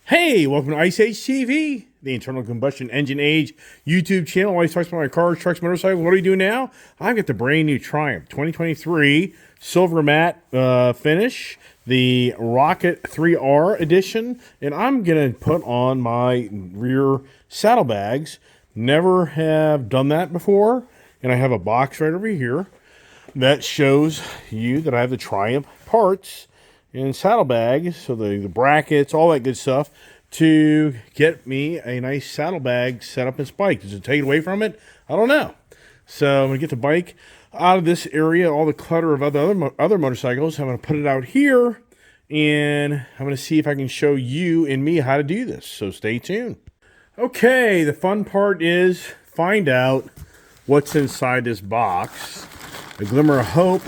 Hey, welcome to Ice Age TV, the internal combustion engine age YouTube channel. Always talks about my cars, trucks, motorcycles. What do we do now? I've got the brand new Triumph 2023 silver matte finish, the Rocket 3R edition, and I'm going to put on my rear saddlebags. Never have done that before, and I have a box right over here that shows you that I have the Triumph parts and saddlebags, so the brackets, all that good stuff, to get me a nice saddlebag set up this bike. Does it take it away from it? I don't know. So I'm going to get the bike out of this area, all the clutter of other motorcycles. I'm going to put it out here, and I'm going to see if I can show you and me how to do this. So stay tuned. Okay, the fun part is find out what's inside this box. A glimmer of hope.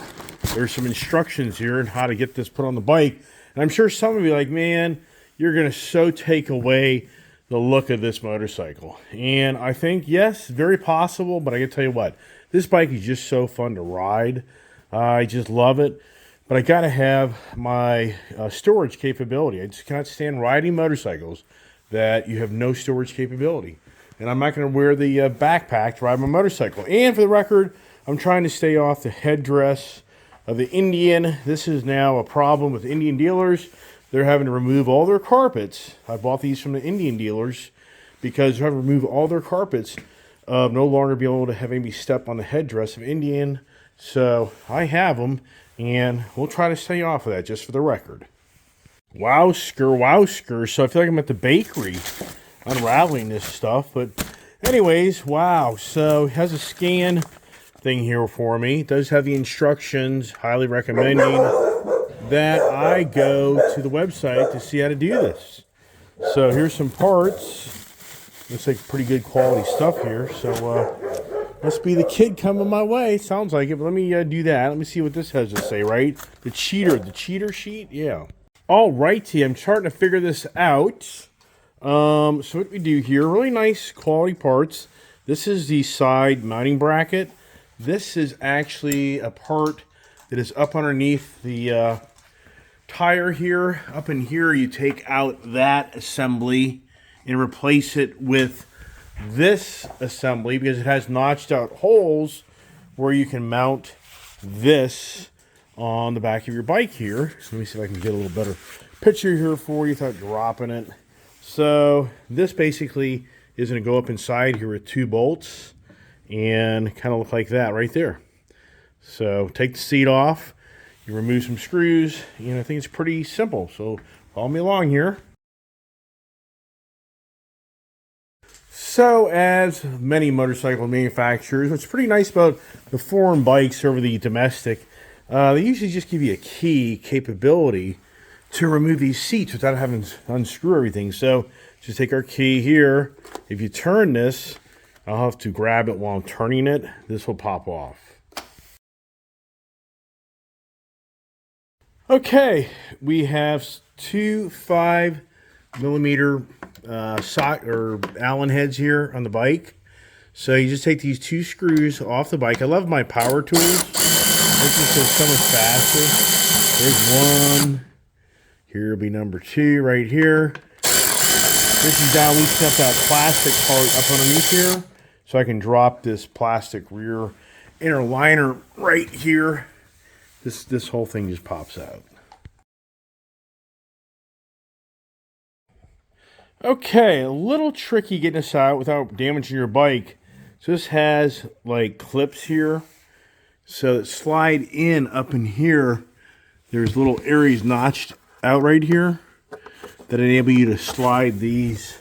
There's some instructions here on how to get this put on the bike. And I'm sure some of you are like, man, you're going to so take away the look of this motorcycle. And I think, yes, very possible, but I can tell you what, this bike is just so fun to ride. I just love it. But I got to have my storage capability. I just cannot stand riding motorcycles that you have no storage capability. And I'm not going to wear the backpack to ride my motorcycle. And for the record, I'm trying to stay off the headdress of the Indian. This is now a problem with Indian dealers. They're having to remove all their carpets. I bought these from the Indian dealers because they're having to remove all their carpets of no longer be able to have anybody step on the headdress of Indian. So I have them, and we'll try to stay off of that just for the record. Wowsker, wowsker. So I feel like I'm at the bakery unraveling this stuff. But anyways, wow. So it has a scan thing here for me. It does have the instructions, highly recommending that I go to the website to see how to do this. So here's some parts. Looks like pretty good quality stuff here. So must be the kid coming my way. Sounds like it, but let me do that. Let me see what this has to say, right? The cheater sheet? Yeah. All righty, I'm starting to figure this out. So what we do here, really nice quality parts. This is the side mounting bracket. This is actually a part that is up underneath the tire here. Up in here, you take out that assembly and replace it with this assembly because it has notched out holes where you can mount this on the back of your bike here. So let me see if I can get a little better picture here for you without dropping it. So this basically is going to go up inside here with 2 bolts. And kind of look like that right there. So take the seat off, you remove some screws, and I think it's pretty simple. So follow me along here. So as many motorcycle manufacturers, what's pretty nice about the foreign bikes over the domestic, they usually just give you a key capability to remove these seats without having to unscrew everything. So just take our key here. If you turn this, I'll have to grab it while I'm turning it. This will pop off. Okay, we have 2 5mm socket or Allen heads here on the bike. So you just take these 2 screws off the bike. I love my power tools. This is so much faster. There's 1. Here will be number 2 right here. This is down. We set that plastic part up underneath here, so I can drop this plastic rear inner liner right here. This whole thing just pops out. Okay, a little tricky getting this out without damaging your bike. So this has like clips here, so that slide in up in here. There's little areas notched out right here that enable you to slide these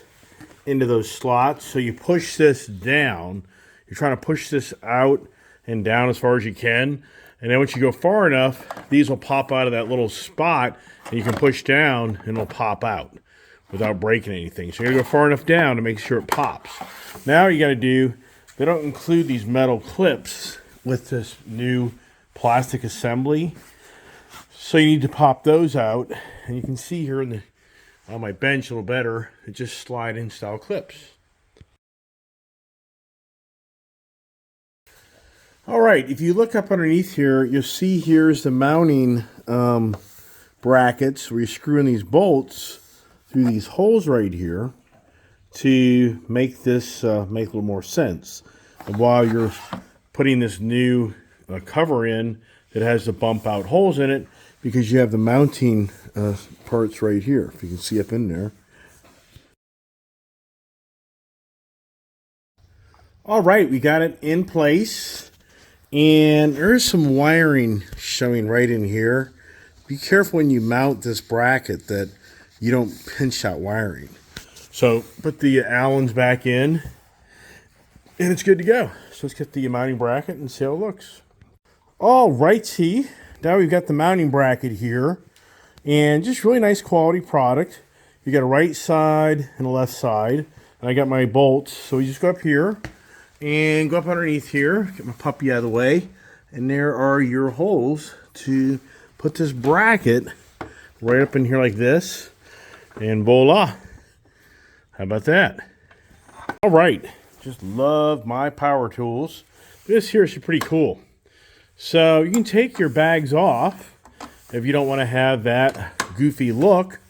into those slots. So you push this down. You're trying to push this out and down as far as you can. And then once you go far enough, these will pop out of that little spot, and you can push down and it'll pop out without breaking anything. So you gotta go far enough down to make sure it pops. Now you gotta do, they don't include these metal clips with this new plastic assembly. So you need to pop those out. And you can see here on my bench a little better, it just slide in style clips. All right, if you look up underneath here, you'll see here's the mounting brackets where you screw in these bolts through these holes right here to make this make a little more sense. And while you're putting this new cover in that has the bump out holes in it, because you have the mounting parts right here, if you can see up in there. All right, we got it in place, and there's some wiring showing right in here. Be careful when you mount this bracket that you don't pinch out wiring. So put the Allens back in, and it's good to go. So let's get the mounting bracket and see how it looks. All righty, now we've got the mounting bracket here, and just really nice quality product. You got a right side and a left side, and I got my bolts. So you just go up here and go up underneath here, get my puppy out of the way, and there are your holes to put this bracket right up in here like this, and voila. How about that? All right, just love my power tools. This here is pretty cool. So you can take your bags off if you don't want to have that goofy look.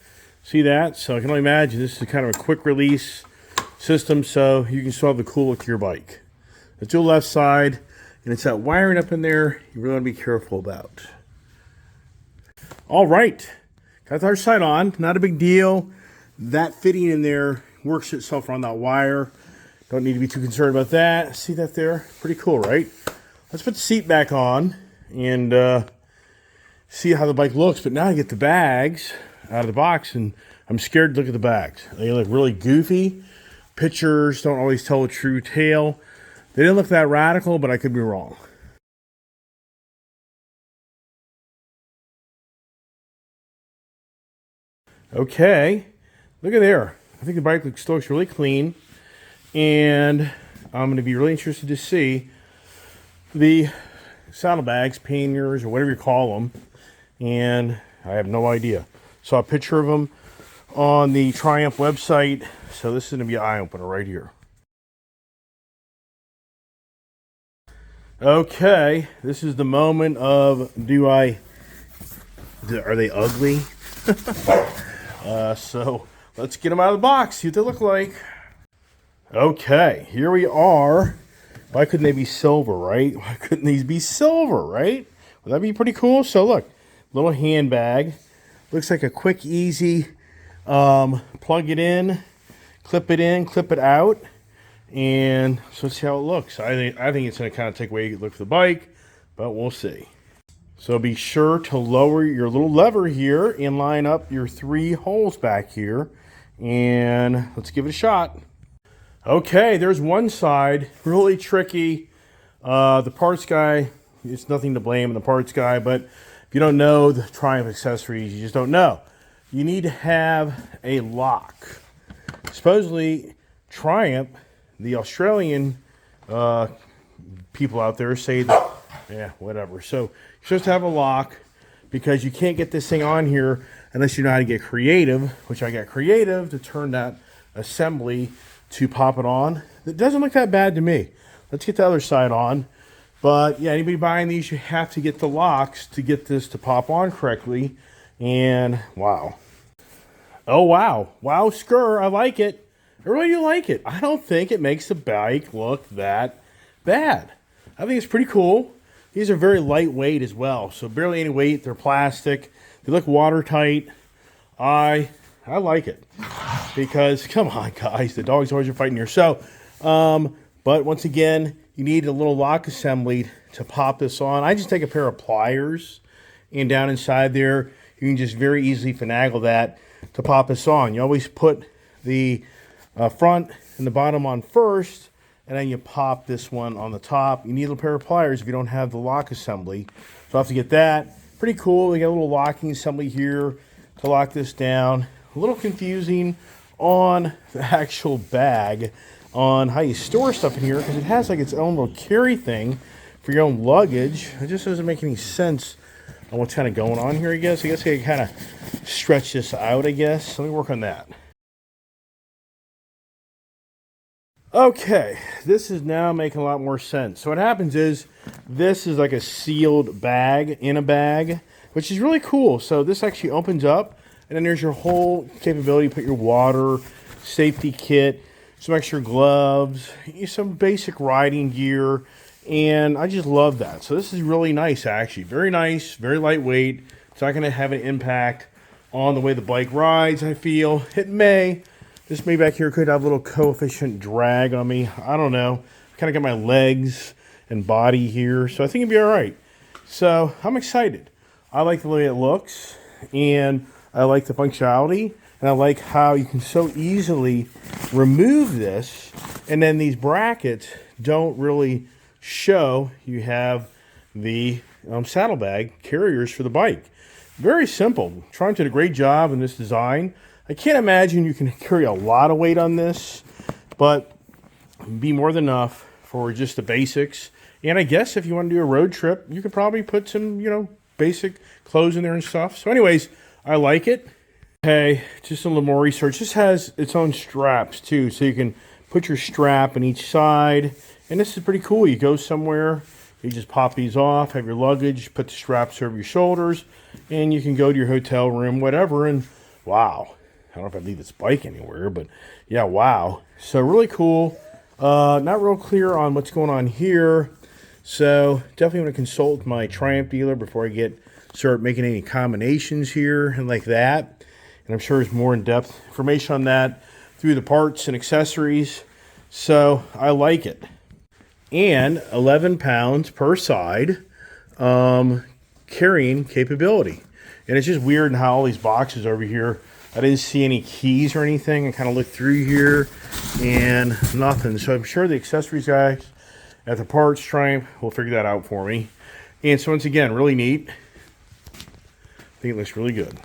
See that? So I can only imagine this is kind of a quick release system, so you can still have the cool look to your bike. Let's do the left side, and it's that wiring up in there you really want to be careful about. All right, got the other side on, not a big deal. That fitting in there works itself around that wire. Don't need to be too concerned about that. See that there? Pretty cool, right? Let's put the seat back on and see how the bike looks. But now I get the bags out of the box, and I'm scared to look at the bags. They look really goofy. Pictures don't always tell a true tale. They didn't look that radical, but I could be wrong. Okay, look at there. I think the bike still looks really clean, and I'm going to be really interested to see the saddlebags, panniers, or whatever you call them, and I have no idea. Saw a picture of them on the Triumph website, so this is going to be an eye-opener right here. Okay, this is the moment of are they ugly? So let's get them out of the box, see what they look like. Okay, here we are. Why couldn't they be silver, right? Why couldn't these be silver, right? Would that be pretty cool? So look, little handbag. Looks like a quick, easy, plug it in, clip it out. And so let's see how it looks. I think it's going to kind of take away the look of the bike, but we'll see. So be sure to lower your little lever here and line up your 3 holes back here. And let's give it a shot. Okay, there's one side. Really tricky. The parts guy, it's nothing to blame on the parts guy, but if you don't know the Triumph accessories, you just don't know. You need to have a lock. Supposedly, Triumph, the Australian people out there say that, yeah, whatever. So you're supposed to have a lock because you can't get this thing on here unless you know how to get creative, which I got creative to turn that assembly to pop it on. It doesn't look that bad to me. Let's get the other side on. But yeah, anybody buying these, you have to get the locks to get this to pop on correctly. And wow. Oh, wow. Wow, Skur, I like it. I really do like it. I don't think it makes the bike look that bad. I think it's pretty cool. These are very lightweight as well, so barely any weight. They're plastic. They look watertight. I like it because, come on, guys, the dogs always are fighting here. So, but once again, you need a little lock assembly to pop this on. I just take a pair of pliers, and down inside there, you can just very easily finagle that to pop this on. You always put the front and the bottom on first, and then you pop this one on the top. You need a pair of pliers if you don't have the lock assembly. So I'll have to get that. Pretty cool. We got a little locking assembly here to lock this down. A little confusing on the actual bag on how you store stuff in here because it has like its own little carry thing for your own luggage. It just doesn't make any sense on what's kind of going on here, I guess. I can kind of stretch this out, I guess. Let me work on that. Okay, this is now making a lot more sense. So what happens is this is like a sealed bag in a bag, which is really cool. So this actually opens up And then there's your whole capability. Put your water, safety kit, some extra gloves, some basic riding gear. And I just love that. So this is really nice, actually. Very nice, very lightweight. It's not going to have an impact on the way the bike rides, I feel. It may. This may back here could have a little coefficient drag on me. I don't know. Kind of got my legs and body here, so I think it'd be all right. So I'm excited. I like the way it looks, and I like the functionality, and I like how you can so easily remove this, and then these brackets don't really show you have the saddlebag carriers for the bike. Very simple. Triumph did a great job in this design. I can't imagine you can carry a lot of weight on this, but be more than enough for just the basics. And I guess if you want to do a road trip, you could probably put some, basic clothes in there and stuff. So anyways, I like it. Okay, just a little more research. This has its own straps too, so you can put your strap on each side. And this is pretty cool. You go somewhere, you just pop these off, have your luggage, put the straps over your shoulders, and you can go to your hotel room, whatever, and wow. I don't know if I'd leave this bike anywhere, but yeah, wow. So really cool. Not real clear on what's going on here. So definitely want to consult my Triumph dealer before I start making any combinations here and like that. And I'm sure there's more in-depth information on that through the parts and accessories. So I like it. And 11 pounds per side carrying capability. And it's just weird in how all these boxes over here, I didn't see any keys or anything. I kind of looked through here and nothing. So I'm sure the accessories guys at the parts Triumph will figure that out for me. And so once again, really neat. I think it looks really good.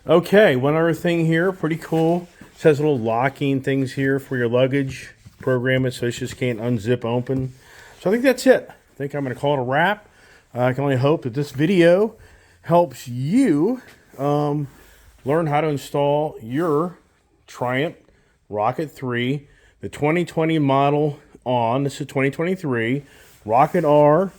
Okay, one other thing here, pretty cool. It has little locking things here for your luggage. Program it so it just can't unzip open. So I think that's it. I think I'm going to call it a wrap. I can only hope that this video helps you learn how to install your Triumph Rocket 3, the 2020 model on. This is 2023. Rocket R,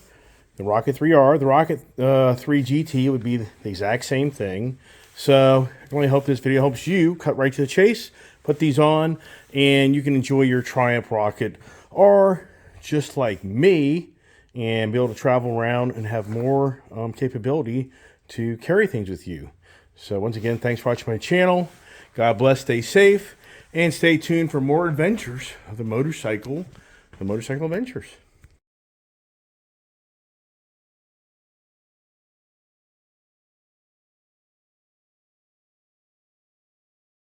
the Rocket 3R, the Rocket 3 GT would be the exact same thing. So I can only hope this video helps you cut right to the chase, put these on, and you can enjoy your Triumph Rocket R just like me, and be able to travel around and have more capability to carry things with you. So once again, thanks for watching my channel. God bless, stay safe, and stay tuned for more adventures of the motorcycle adventures.